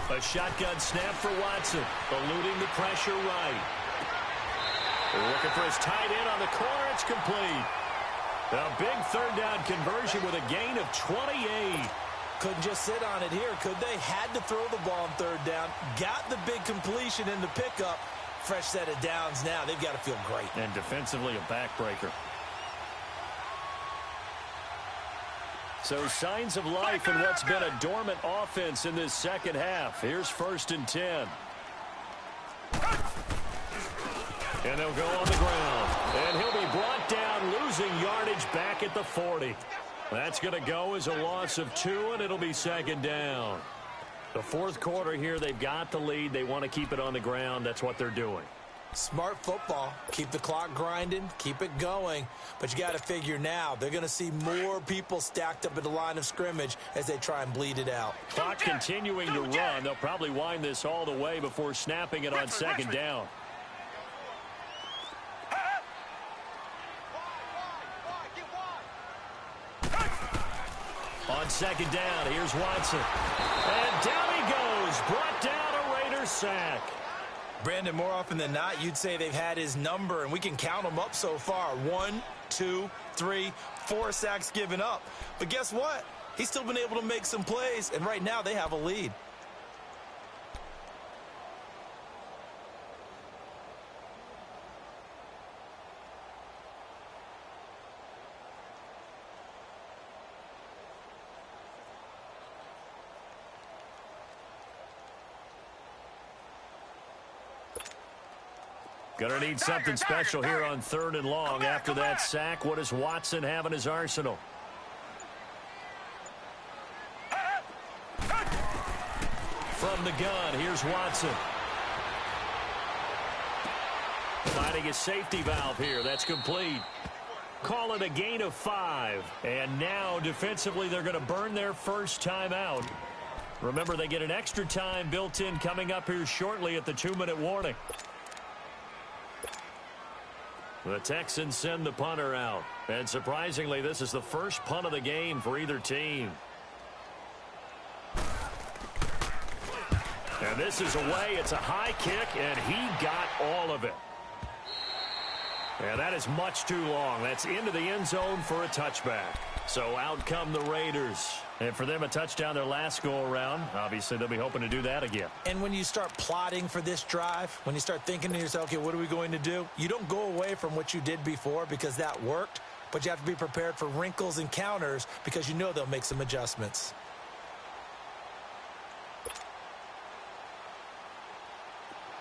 A shotgun snap for Watson. Eluding the pressure right. Looking for his tight end on the corner. It's complete. A big third down conversion with a gain of 28. Couldn't just sit on it here, could they? Had to throw the ball on third down. Got the big completion in the pickup. Fresh set of downs now. They've got to feel great. And defensively, a backbreaker. So signs of life in what's been a dormant offense in this second half. Here's 1st and 10. And they'll go on the ground. And he'll be brought down, losing yardage back at the 40. That's going to go as a loss of 2, and it'll be second down. The fourth quarter here, they've got the lead. They want to keep it on the ground. That's what they're doing. Smart football. Keep the clock grinding. Keep it going. But you got to figure now, they're going to see more people stacked up at the line of scrimmage as they try and bleed it out. Clock continuing to run. They'll probably wind this all the way before snapping it on second down. On second down, here's Watson. And down he goes. Brought down a Raiders sack. Brandon, more often than not, you'd say they've had his number, and we can count them up so far. 1, 2, 3, 4 sacks given up. But guess what? He's still been able to make some plays, and right now they have a lead. Going to need something special here on 3rd and long. After that sack, what does Watson have in his arsenal? From the gun, here's Watson. Finding his safety valve here. That's complete. Call it a gain of 5. And now, defensively, they're going to burn their first time out. Remember, they get an extra time built in coming up here shortly at the 2-minute warning. The Texans send the punter out. And surprisingly, this is the first punt of the game for either team. And this is away. It's a high kick, and he got all of it. And that is much too long. That's into the end zone for a touchback. So out come the Raiders. And for them, a touchdown their last go-around. Obviously, they'll be hoping to do that again. And when you start plotting for this drive, when you start thinking to yourself, okay, what are we going to do? You don't go away from what you did before because that worked, but you have to be prepared for wrinkles and counters because you know they'll make some adjustments.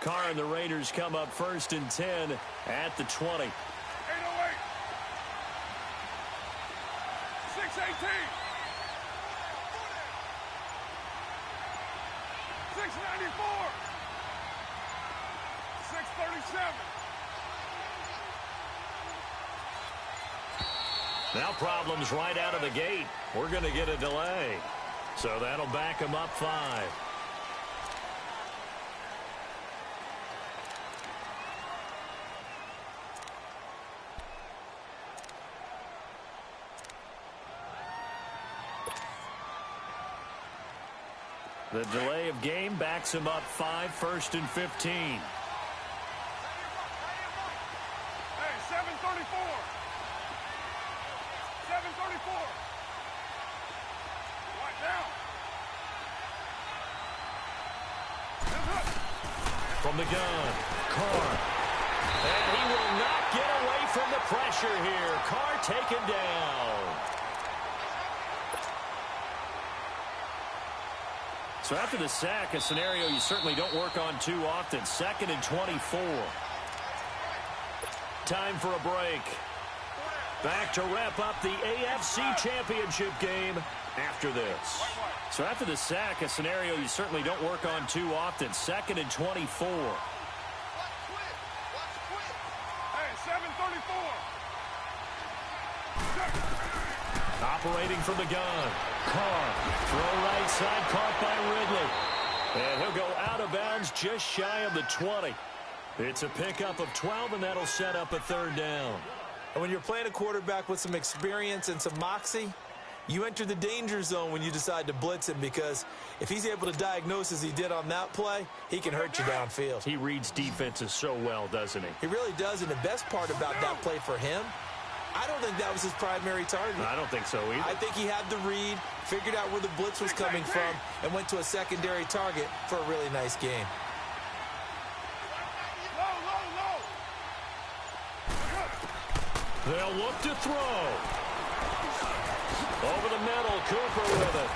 Carr and the Raiders come up 1st and 10 at the 20. 808. 618. 694. 637. Now problems right out of the gate. We're going to get a delay. So that'll back him up 5. The delay of game backs him up 5, 1st and 15. Hey, 7:34. 7:34. Right down. From the gun, Carr. And he will not get away from the pressure here. Carr taken down. So after the sack, a scenario you certainly don't work on too often. 2nd and 24. Time for a break. Back to wrap up the AFC Championship game after this. So after the sack, a scenario you certainly don't work on too often. 2nd and 24. Hey, 7:34. Operating from the gun. Carr. Throw right side caught by Ridley. And he'll go out of bounds just shy of the 20. It's a pickup of 12, and that'll set up a 3rd down. And when you're playing a quarterback with some experience and some moxie, you enter the danger zone when you decide to blitz him, because if he's able to diagnose as he did on that play, he can hurt you downfield. He reads defenses so well, doesn't he? He really does, and the best part about that play for him, I don't think that was his primary target. I don't think so either. I think he had the read, figured out where the blitz was coming from, and went to a secondary target for a really nice game. They'll look to throw. Over the middle, Cooper with it.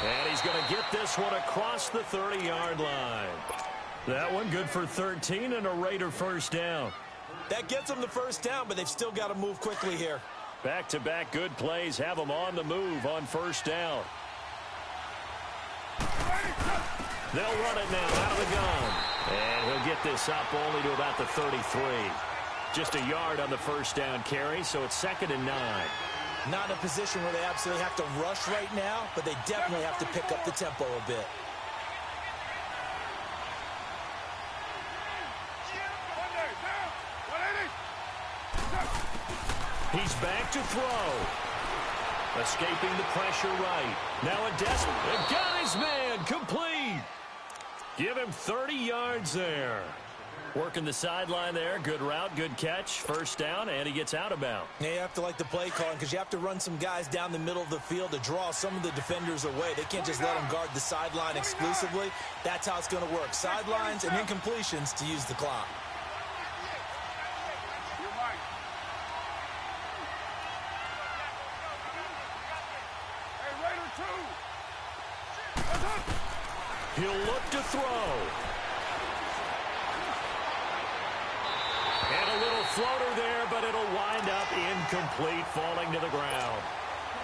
And he's going to get this one across the 30-yard line. That one good for 13 and a Raider 1st down. That gets them the 1st down, but they've still got to move quickly here. Back-to-back good plays have them on the move on 1st down. They'll run it now out of the gun. And he'll get this up only to about the 33. Just a yard on the 1st down carry, so it's 2nd and 9. Not in a position where they absolutely have to rush right now, but they definitely have to pick up the tempo a bit. He's back to throw. Escaping the pressure right. Now a desperate. Got his man. Complete. Give him 30 yards there. Working the sideline there. Good route, good catch. 1st down, and he gets out of bounds. Yeah, you have to like the play calling, because you have to run some guys down the middle of the field to draw some of the defenders away. They can't just let them guard the sideline exclusively. That's how it's going to work. Sidelines and incompletions to use the clock. He'll look to throw. And a little floater there, but it'll wind up incomplete, falling to the ground.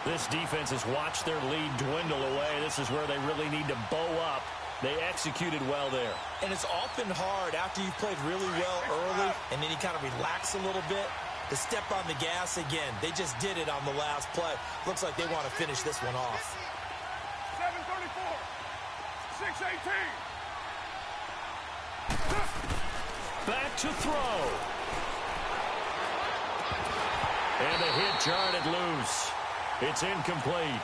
This defense has watched their lead dwindle away. This is where they really need to bow up. They executed well there. And it's often hard after you've played really well early and then you kind of relax a little bit to step on the gas again. They just did it on the last play. Looks like they want to finish this one off. 7:34, 6:18. Back to throw. And the hit jarred it loose. It's incomplete.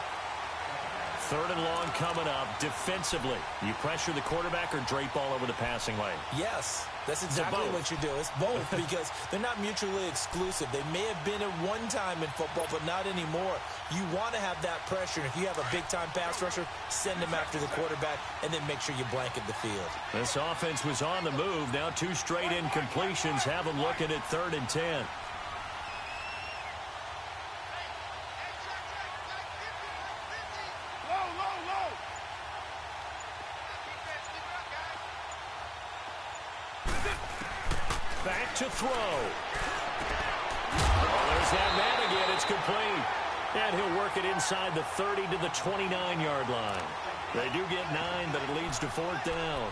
3rd and long coming up. Defensively, you pressure the quarterback or drape all over the passing lane? Yes, that's exactly what you do. It's both because they're not mutually exclusive. They may have been at one time in football, but not anymore. You want to have that pressure. And if you have a big-time pass rusher, send him after the quarterback and then make sure you blanket the field. This offense was on the move. Now 2 straight incompletions have them looking at 3rd and 10. Back to throw. Oh, there's that man again. It's complete. And he'll work it inside the 30 to the 29-yard line. They do get 9, but it leads to 4th down.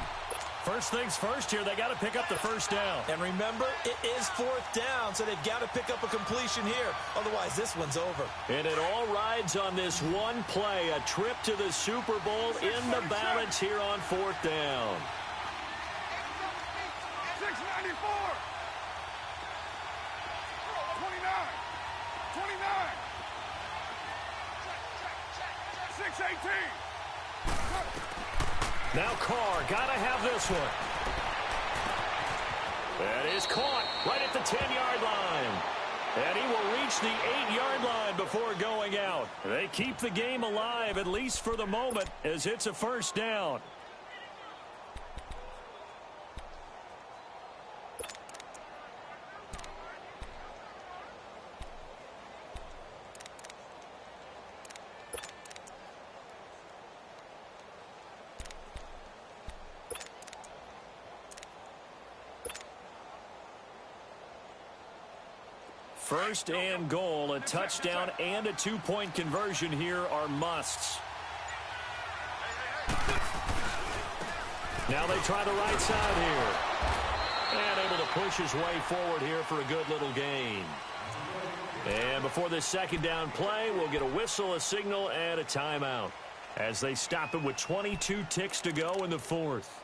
First things first here, they got to pick up the first down. And remember, it is fourth down, so they've got to pick up a completion here. Otherwise, this one's over. And it all rides on this one play, a trip to the Super Bowl in the balance here on fourth down. 694. 29. 618. Now Carr, got to have this one. That is caught right at the 10-yard line. And he will reach the 8-yard line before going out. They keep the game alive, at least for the moment, as it's a first down. First and goal, a touchdown and a two-point conversion here are musts. Now they try the right side here. And able to push his way forward here for a good little gain. And before this second down play, we'll get a whistle, a signal, and a timeout as they stop it with 22 ticks to go in the fourth.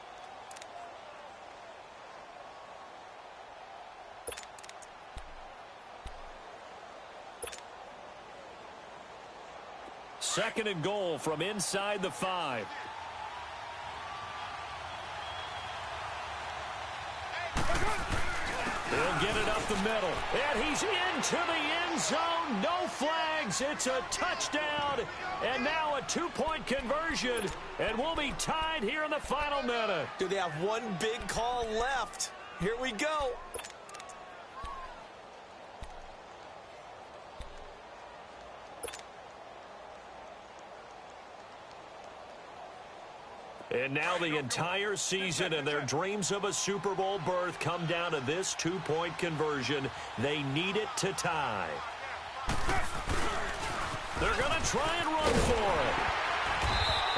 Second and goal from inside the 5. He'll get it up the middle. And he's into the end zone. No flags. It's a touchdown. And now a two-point conversion. And we'll be tied here in the final minute. Do they have one big call left? Here we go. And now the entire season and their dreams of a Super Bowl berth come down to this two-point conversion. They need it to tie. They're going to try and run for it.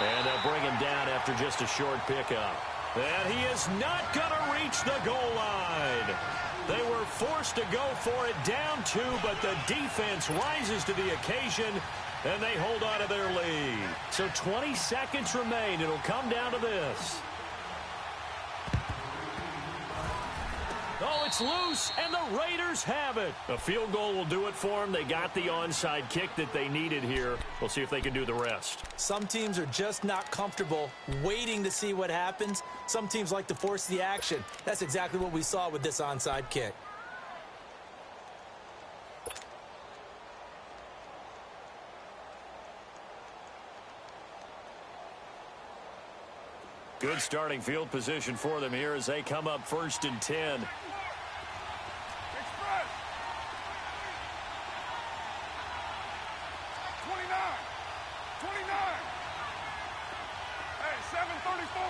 And they'll bring him down after just a short pickup. And he is not going to reach the goal line. They were forced to go for it down 2, but the defense rises to the occasion, and they hold on to their lead. So 20 seconds remain. It'll come down to this. Oh, it's loose, and the Raiders have it. A field goal will do it for them. They got the onside kick that they needed here. We'll see if they can do the rest. Some teams are just not comfortable waiting to see what happens. Some teams like to force the action. That's exactly what we saw with this onside kick. Good starting field position for them here as they come up first and 10. Express. 29. 29. Hey, 734.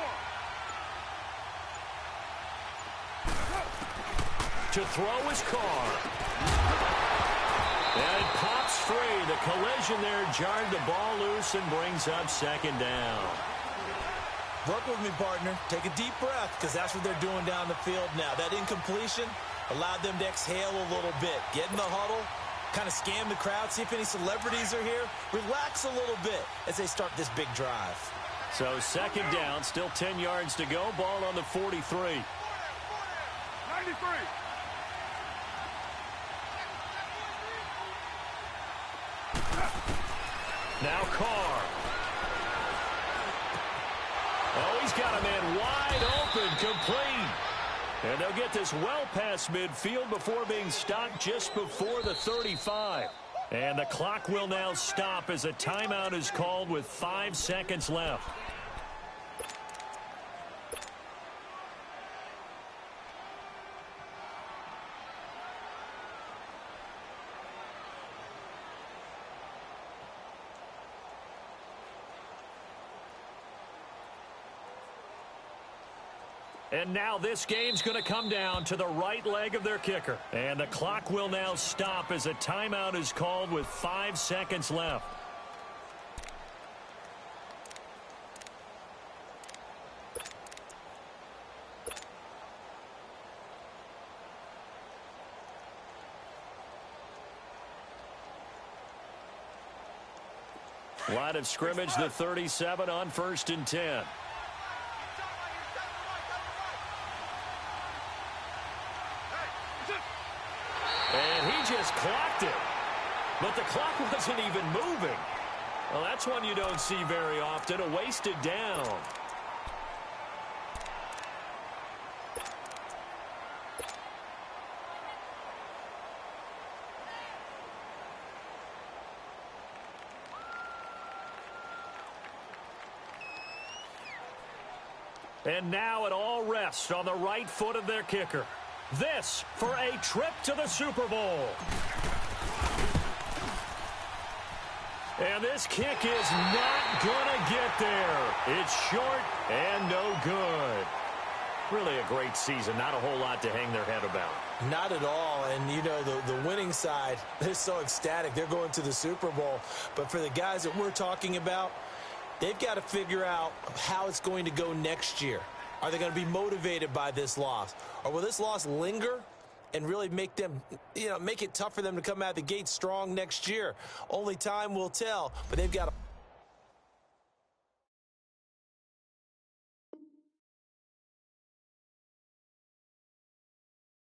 To throw his Carr. And it pops free. The collision there jarred the ball loose and brings up second down. Work with me, partner. Take a deep breath, because that's what they're doing down the field now. That incompletion allowed them to exhale a little bit. Get in the huddle, kind of scan the crowd, see if any celebrities are here. Relax a little bit as they start this big drive. So second down, still 10 yards to go. Ball on the 43. 93. Now Carr. Oh, he's got a man wide open, complete. And they'll get this well past midfield before being stopped just before the 35. And the clock will now stop as a timeout is called with 5 seconds left. And now this game's going to come down to the right leg of their kicker. And the clock will now stop as a timeout is called with 5 seconds left. Line of scrimmage, the 37 on 1st and 10. And he just clocked it. But the clock wasn't even moving. Well, that's one you don't see very often, a wasted down. And now it all rests on the right foot of their kicker. This for a trip to the Super Bowl. And this kick is not going to get there. It's short and no good. Really a great season. Not a whole lot to hang their head about. Not at all. And, you know, the winning side, they're so ecstatic. They're going to the Super Bowl. But for the guys that we're talking about, they've got to figure out how it's going to go next year. Are they going to be motivated by this loss? Or will this loss linger and really make them, make it tough for them to come out of the gate strong next year? Only time will tell, but they've got to